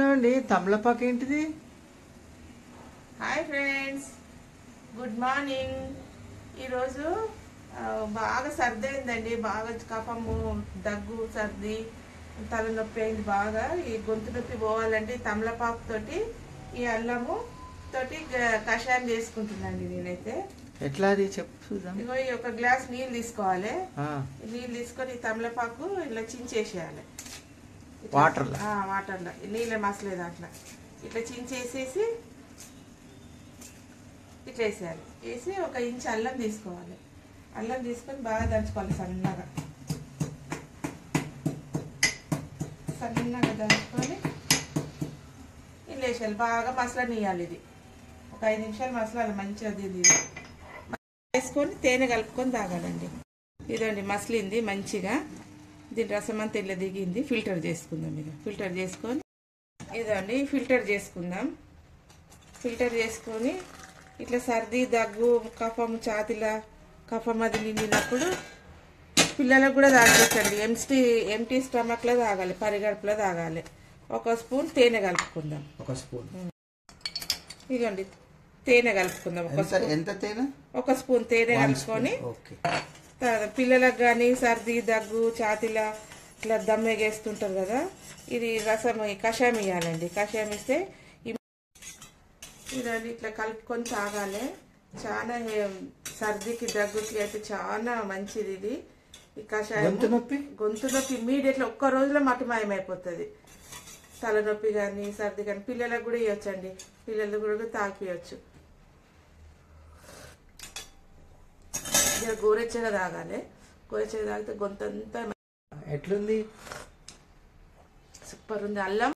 అండి తమలపాకు ఏంటిది? Hi friends, good morning. ఈరోజు బాగా సర్ది అయిందండి. బాగా కఫము, దగ్గు, సర్ది, తలనొప్పి అయింది బాగా. ఈ గొంతు నొప్పి పోవాలంటే తమలపాకు తోటి ఈ అల్లము తోటి కషాయం చేసుకుంటున్నాండి నేనైతే. ఎట్లా అది చెప్పు చూద్దాం. ఇగో ఈ ఒక గ్లాస్ నీళ్ళు తీసుకోవాలి. నీళ్ళు తీసుకొని తమలపాకు ఇలా చించేసేయాలి వాటర్లో. వాటర్లో నీళ్ళ మసలేదు అట్లా ఇట్లా చించేసేసి ఇట్లా వేసేయాలి. వేసి ఒక ఇంచు అల్లం తీసుకోవాలి. అల్లం తీసుకొని బాగా దంచుకోవాలి సన్నగా దంచుకొని ఇల్లు వేసేయాలి. బాగా మసలనియాలి. ఇది ఒక 5 నిమిషాలు మసలాలి మంచిగా. ఇది వేసుకొని తేనె కలుపుకొని తాగాలండి. ఇదండి మసలింది మంచిగా. దీని రసం అంతా ఇట్లా దిగింది. ఫిల్టర్ చేసుకుందాం. ఇక ఫిల్టర్ చేసుకొని ఇదండి ఫిల్టర్ చేసుకుందాం. ఫిల్టర్ చేసుకొని ఇట్లా సర్ది, దగ్గు, కఫం, ఛాతీల కఫం అది నిండినప్పుడు పిల్లలకు కూడా తాగొచ్చండి. ఎంటీ స్టమక్లో తాగాలి, పరిగడుపులో తాగాలి. 1 స్పూన్ తేనె కలుపుకుందాం. 1 స్పూన్ ఇదండి తేనె కలుపుకుందాం. ఎంత తేనె? 1 స్పూన్ తేనె కలుపుకొని పిల్లలకు కానీ సర్ది, దగ్గు, ఛాతీల ఇట్లా దమ్మెగేస్తుంటారు కదా, ఇది రసం కషాయం ఇవ్వాలండి. కషాయం ఇస్తే ఇదండి ఇట్లా కలుపుకొని తాగాలి. చాలా సర్దికి, దగ్గుకి అయితే చాలా మంచిది ఇది. ఈ కషాయం గొంతు నొప్పి ఇమ్మీడియట్లీ 1 రోజులో మటుమాయమైపోతుంది. తలనొప్పి కానీ సర్ది కానీ పిల్లలకు కూడా ఇవ్వచ్చండి. పిల్లలు కూడా తాగిపోయచ్చు. గోరెచ్చగా తాగాలి. గోరెచ్చగా తాగితే గొంతంతా ఎట్లుంది? సూపర్ ఉంది. అల్లం